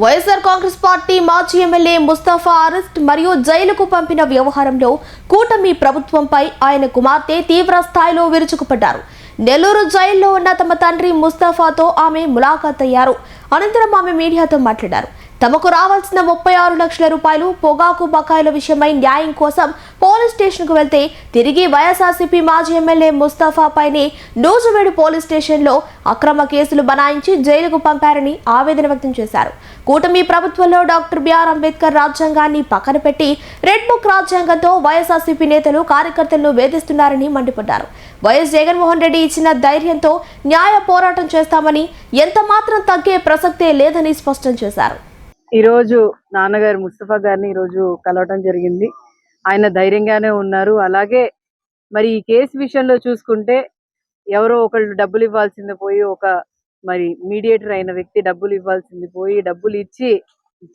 YSR Congress party మాజీ MLA Mustafa arrest మరియు జైలుకు పంపిన వ్యవహారంలో కూటమి ప్రభుత్వంపై ఆయన కుమార్తె తీవ్ర స్థాయిలో విరుచుకుపడ్డారు. నెల్లూరు జైల్లో ఉన్న తమ తండ్రి ముస్తఫాతో ఆమె ములాఖాత్ అయ్యారు. అనంతరం ఆమె మీడియాతో మాట్లాడారు. తమకు రావాల్సిన 36 లక్షల రూపాయలు పొగాకు బకాయిల విషయమై న్యాయం కోసం పోలీస్ స్టేషన్కు వెళ్తే తిరిగి వైఎస్ఆర్సీపీ మాజీ ఎమ్మెల్యే ముస్తఫా పైనే నూజువేడు పోలీస్ స్టేషన్లో అక్రమ కేసులు బనాయించి జైలుకు పంపారని ఆవేదన వ్యక్తం చేశారు. కూటమి ప్రభుత్వంలో డాక్టర్ బిఆర్ అంబేద్కర్ రాజ్యాంగాన్ని పక్కన పెట్టి రెడ్ బుక్ రాజ్యాంగంతో వైఎస్ఆర్సీపీ నేతలు కార్యకర్తలను వేధిస్తున్నారని మండిపడ్డారు. వైఎస్ జగన్మోహన్ రెడ్డి ఇచ్చిన ధైర్యంతో న్యాయ పోరాటం చేస్తామని ఎంత మాత్రం తగ్గే ప్రసక్తే లేదని స్పష్టం చేశారు. ఈ రోజు నాన్నగారు ముస్తఫా గారిని ఈ రోజు కలవటం జరిగింది. ఆయన ధైర్యంగానే ఉన్నారు. అలాగే మరి ఈ కేసు విషయంలో చూసుకుంటే ఎవరో ఒకళ్ళు డబ్బులు ఇవ్వాల్సింది పోయి ఒక మరి మీడియేటర్ అయిన వ్యక్తి డబ్బులు ఇవ్వాల్సింది పోయి డబ్బులు ఇచ్చి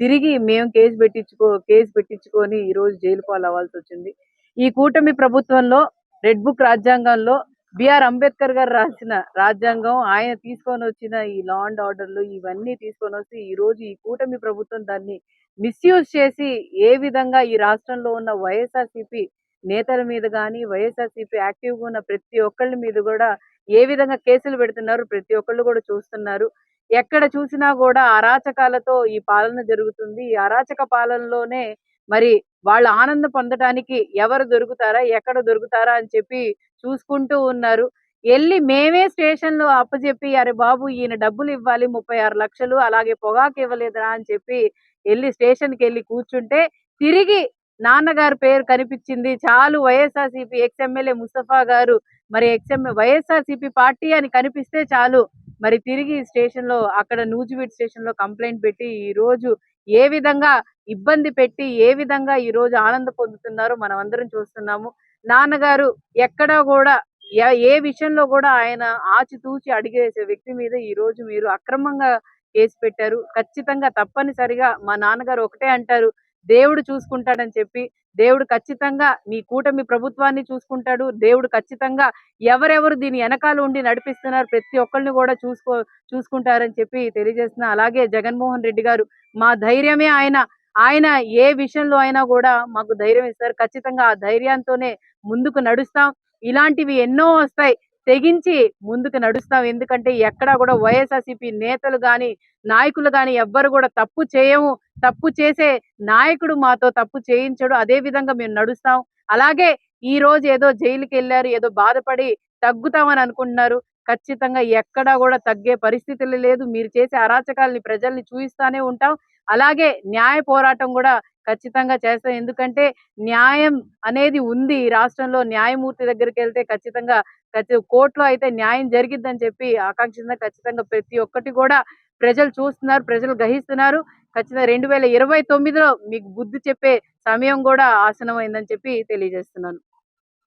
తిరిగి మేము కేసు పెట్టించుకొని ఈ రోజు జైలు పాలు అవ్వాల్సి వచ్చింది. ఈ కూటమి ప్రభుత్వంలో రెడ్ బుక్ రాజ్యాంగంలో బిఆర్ అంబేద్కర్ గారు రాసిన రాజ్యాంగం, ఆయన తీసుకొని వచ్చిన ఈ లా అండ్ ఆర్డర్లు ఇవన్నీ తీసుకొని వచ్చి ఈ రోజు ఈ కూటమి ప్రభుత్వం దాన్ని మిస్యూజ్ చేసి ఏ విధంగా ఈ రాష్ట్రంలో ఉన్న వైఎస్ఆర్సీపీ నేతల మీద కానీ వైఎస్ఆర్సీపీ యాక్టివ్గా ఉన్న ప్రతి ఒక్కళ్ళ మీద కూడా ఏ విధంగా కేసులు పెడుతున్నారు ప్రతి ఒక్కళ్ళు కూడా చూస్తున్నారు. ఎక్కడ చూసినా కూడా అరాచకాలతో ఈ పాలన జరుగుతుంది. ఈ అరాచక పాలనలోనే మరి వాళ్ళు ఆనందం పొందడానికి ఎవరు దొరుకుతారా ఎక్కడ దొరుకుతారా అని చెప్పి చూసుకుంటూ ఉన్నారు. మేమే స్టేషన్ లో అప్పచెప్పి అరే బాబు ఈయన డబ్బులు ఇవ్వాలి 36 లక్షలు అలాగే పొగాకు ఇవ్వలేదురా అని చెప్పి స్టేషన్ కి వెళ్ళి కూర్చుంటే తిరిగి నాన్నగారి పేరు కనిపించింది. చాలు వైఎస్ఆర్సీపీ ఎక్స్ ఎమ్మెల్యే ముస్తఫా గారు మరి వైఎస్ఆర్సీపీ పార్టీ అని కనిపిస్తే చాలు మరి తిరిగి స్టేషన్ లో అక్కడ నూజివీడ్ స్టేషన్ లో కంప్లైంట్ పెట్టి ఈ రోజు ఏ విధంగా ఇబ్బంది పెట్టి ఏ విధంగా ఈ రోజు ఆనంద పొందుతున్నారో మనం అందరం చూస్తున్నాము. నాన్నగారు ఎక్కడా కూడా ఏ విషయంలో కూడా ఆయన ఆచితూచి అడిగేసే వ్యక్తి మీద ఈ రోజు మీరు అక్రమంగా కేసు పెట్టారు. ఖచ్చితంగా తప్పనిసరిగా మా నాన్నగారు ఒకటే అంటారు, దేవుడు చూసుకుంటాడని చెప్పి. దేవుడు ఖచ్చితంగా మీ కూటమి ప్రభుత్వాన్ని చూసుకుంటాడు. దేవుడు ఖచ్చితంగా ఎవరెవరు దీని వెనకాల ఉండి నడిపిస్తున్నారు ప్రతి ఒక్కరిని కూడా చూసుకుంటారని చెప్పి తెలియజేస్తున్నా. అలాగే జగన్మోహన్ రెడ్డి గారు మా ధైర్యమే ఆయన ఏ విషయంలో అయినా కూడా మాకు ధైర్యం ఇస్తారు. ఖచ్చితంగా ఆ ధైర్యంతోనే ముందుకు నడుస్తాం. ఇలాంటివి ఎన్నో వస్తాయి, తెగించి ముందుకు నడుస్తాం. ఎందుకంటే ఎక్కడా కూడా వైఎస్ఆర్సీపీ నేతలు గాని నాయకులు గాని ఎవ్వరు కూడా తప్పు చేయము. తప్పు చేసే నాయకుడు మాతో తప్పు చేయించడు. అదే విధంగా మేము నడుస్తాం. అలాగే ఈ రోజు ఏదో జైలుకి వెళ్ళారు, ఏదో బాధపడి తగ్గుతామని అనుకుంటున్నారు. ఖచ్చితంగా ఎక్కడా కూడా తగ్గే పరిస్థితులు లేదు. మీరు చేసే అరాచకాలని ప్రజల్ని చూపిస్తానే ఉంటాం. అలాగే న్యాయ పోరాటం కూడా ఖచ్చితంగా చేస్తాం. ఎందుకంటే న్యాయం అనేది ఉంది ఈ రాష్ట్రంలో. న్యాయమూర్తి దగ్గరికి వెళ్తే ఖచ్చితంగా కోర్టులో అయితే న్యాయం జరిగిద్దని చెప్పి ఆకాంక్షించిన ఖచ్చితంగా ప్రతి ఒక్కటి కూడా ప్రజలు చూస్తున్నారు, ప్రజలు గ్రహిస్తున్నారు. ఖచ్చితంగా 2029లో మీకు బుద్ధి చెప్పే సమయం కూడా ఆసనమైందని చెప్పి తెలియజేస్తున్నాను.